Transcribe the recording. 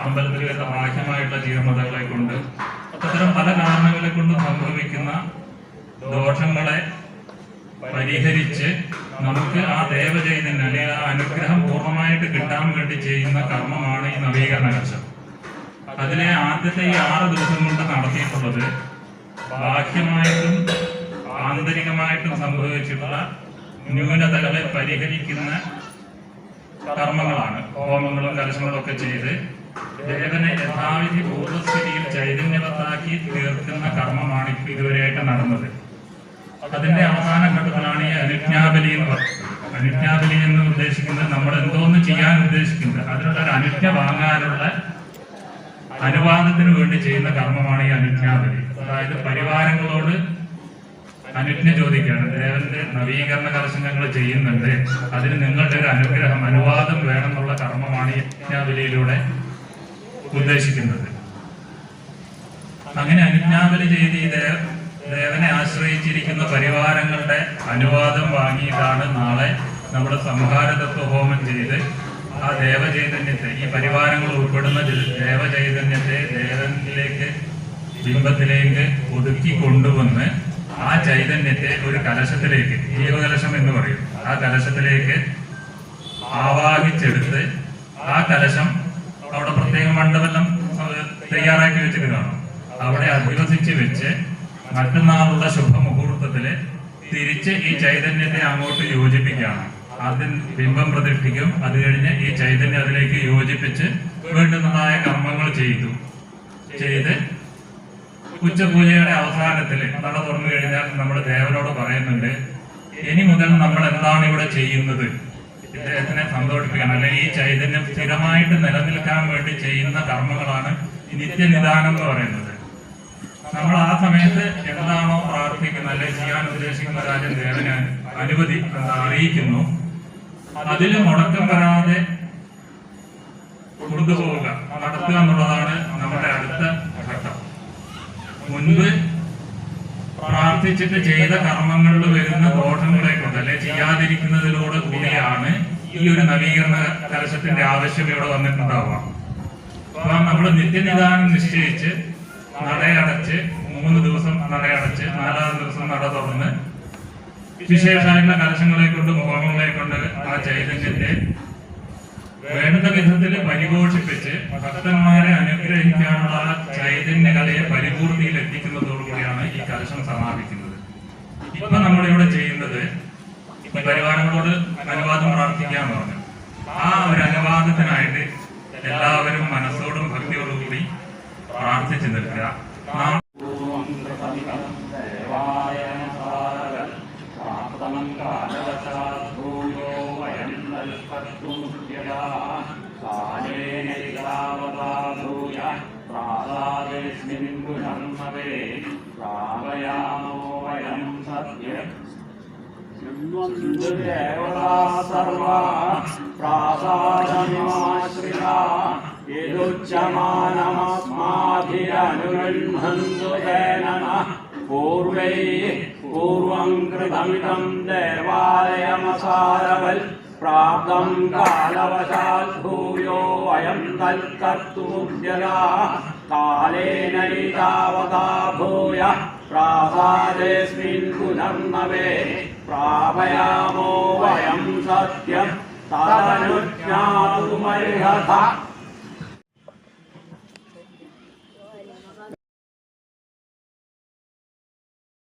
അമ്പലത്തിൽ വരുന്ന ബാഹ്യമായിട്ടുള്ള ജീർണതകളെ കൊണ്ട് അത്തരം പല കാരണങ്ങളെ കൊണ്ട് സംഭവിക്കുന്ന ദോഷങ്ങളെ പരിഹരിച്ച് നമുക്ക് ആ ദേവചൈതന്യം അല്ലെങ്കിൽ ആ അനുഗ്രഹം പൂർണ്ണമായിട്ട് കിട്ടാൻ വേണ്ടി ചെയ്യുന്ന കർമ്മമാണ് ഈ നവീകരണ കലശം. അതിലെ ആദ്യത്തെ ഈ 6 ദിവസം കൊണ്ട് നടത്തിയിട്ടുള്ളത് ബാഹ്യമായിട്ടും ആന്തരികമായിട്ടും സംഭവിച്ചിട്ടുള്ള ന്യൂനതകളെ പരിഹരിക്കുന്ന കർമ്മങ്ങളാണ്. ഹോമങ്ങളും കലശങ്ങളും ഒക്കെ ചെയ്ത് ദേവനെ യഥാവിധി പൂർവ്വസ്ഥിതിയിൽ ചൈതന്യവത്താക്കി തീർക്കുന്ന കർമ്മമാണ് ഇപ്പൊ ഇതുവരെയായിട്ട് നടന്നത്. അതിന്റെ അവസാന ഘട്ടത്തിലാണ് ഈ അനുജ്ഞാബലി എന്ന് പറയുന്നത്. അനുജ്ഞാബലി എന്ന് ഉദ്ദേശിക്കുന്നത് നമ്മൾ എന്തോന്ന് ചെയ്യാൻ ഉദ്ദേശിക്കുന്നത് അതിനുള്ള ഒരു അനുജ്ഞ വാങ്ങാനുള്ള അനുവാദത്തിന് വേണ്ടി ചെയ്യുന്ന കർമ്മമാണ് ഈ അനുജ്ഞാബലി. അതായത് പരിവാരങ്ങളോട് അനുജ്ഞ ചോദിക്കുകയാണ്. ദേവന്റെ നവീകരണ കലശങ്ങൾ ചെയ്യുന്നുണ്ട്, അതിന് നിങ്ങളുടെ ഒരു അനുഗ്രഹം അനുവാദം വേണമെന്നുള്ള കർമ്മമാണ് ഈ അനുജ്ഞാബലിയിലൂടെ ഉദ്ദേശിക്കുന്നത്. അങ്ങനെ അനുജ്ഞാബലി ചെയ്ത് ഈ ദേവനെ ആശ്രയിച്ചിരിക്കുന്ന പരിവാരങ്ങളുടെ അനുവാദം വാങ്ങിയിട്ടാണ് നാളെ നമ്മൾ സംഹാരതത്വ ഹോമം ചെയ്ത് ആ ദേവചൈതന്യത്തെ, ഈ പരിവാരങ്ങൾ ഉൾപ്പെടുന്ന ദേവചൈതന്യത്തെ ദേവനിലേക്ക് ബിംബത്തിലേക്ക് ഒതുക്കി കൊണ്ടുവന്ന് ആ ചൈതന്യത്തെ ഒരു കലശത്തിലേക്ക്, ജീവകലശം എന്ന് പറയും, ആ കലശത്തിലേക്ക് ആവാഹിച്ചെടുത്ത് ആ കലശം അവിടെ പ്രത്യേക മണ്ഡപം തയ്യാറാക്കി വെച്ചിട്ട് കാണും. അവിടെ അധിവസിച്ച് വെച്ച് മറ്റന്നാളുള്ള ശുഭമുഹൂർത്തത്തില് തിരിച്ച് ഈ ചൈതന്യത്തെ അങ്ങോട്ട് യോജിപ്പിക്കുകയാണ്. ആദ്യം ബിംബം പ്രതിഷ്ഠിക്കും, അത് കഴിഞ്ഞ് ഈ ചൈതന്യം അതിലേക്ക് യോജിപ്പിച്ച് വേണ്ടുന്നതായ കർമ്മങ്ങൾ ചെയ്ത് ഉച്ചപൂജയുടെ അവസാനത്തിൽ നട തുറന്നു കഴിഞ്ഞാൽ നമ്മൾ ദേവനോട് പറയുന്നുണ്ട്, ഇനി മുതൽ നമ്മൾ എന്താണ് ഇവിടെ ചെയ്യുന്നത്, ഇദ്ദേഹത്തിനെ സന്തോഷിപ്പിക്കണം, അല്ലെങ്കിൽ ഈ ചൈതന്യം സ്ഥിരമായിട്ട് നിലനിൽക്കാൻ വേണ്ടി ചെയ്യുന്ന കർമ്മങ്ങളാണ് നിത്യനിദാനം എന്ന് പറയുന്നത്. നമ്മൾ ആ സമയത്ത് എന്താണോ പ്രാർത്ഥിക്കുന്നത് അല്ലെങ്കിൽ ചെയ്യാൻ ഉദ്ദേശിക്കുന്ന കാര്യം ദേവനെ അറിയിക്കുന്നു, അതിൽ മുടക്കം വരാതെ കൊണ്ടുപോവുക, നടത്തുക എന്നുള്ളതാണ് നമ്മുടെ അടുത്ത ഘട്ടം. മുൻപ് പ്രാർത്ഥിച്ചിട്ട് ചെയ്ത കർമ്മങ്ങളിൽ വരുന്ന ദോഷങ്ങളെ കൊണ്ട് അല്ലെങ്കിൽ ചെയ്യാതിരിക്കുന്നതിലൂടെ കൂടിയാണ് ഈ ഒരു നവീകരണ കലശത്തിന്റെ ആവശ്യം ഇവിടെ വന്നിട്ടുണ്ടാവുക. അപ്പൊ നമ്മൾ നിത്യനിദാനം നിശ്ചയിച്ച് നടയടച്ച് 3 ദിവസം നടയടച്ച് 4-ാം ദിവസം നട തുറന്ന് വിശേഷമായിട്ടുള്ള കലശങ്ങളെ കൊണ്ട് ഹോമങ്ങളെ കൊണ്ട് ആ ചൈതന്യത്തെ വേണ്ട വിധത്തിൽ പരിപോഷിപ്പിച്ച് ഭക്തന്മാരെ അനുഗ്രഹിക്കാനുള്ള ആ ചൈതന്യ കലയെ പരിപൂർത്തിയിൽ എത്തിക്കുന്നതോടുകൂടിയാണ് ഈ കലശം സമാപിക്കുന്നത്. ഇപ്പൊ നമ്മളിവിടെ ചെയ്യുന്നത് പരിവാരങ്ങളോട് അനുവാദം പ്രാർത്ഥിക്കാന്ന് പറഞ്ഞു. ആ ഒരു അനുവാദത്തിനായിട്ട് എല്ലാവരും മനസ്സോടും ഭക്തിയോടുകൂടി പ്രാർത്ഥിച്ചു നിൽക്കുക. पूर्वं कृतमिदं देवालयमसारवल् प्राप्तं कालवशात् भूयो वयं तत्कर्तुमुद्यता कालेन तावता भूय प्रासादेऽस्मिन् पुनर्नवे प्रापयामो वयं सत्यं तदनुज्ञातुमर्हता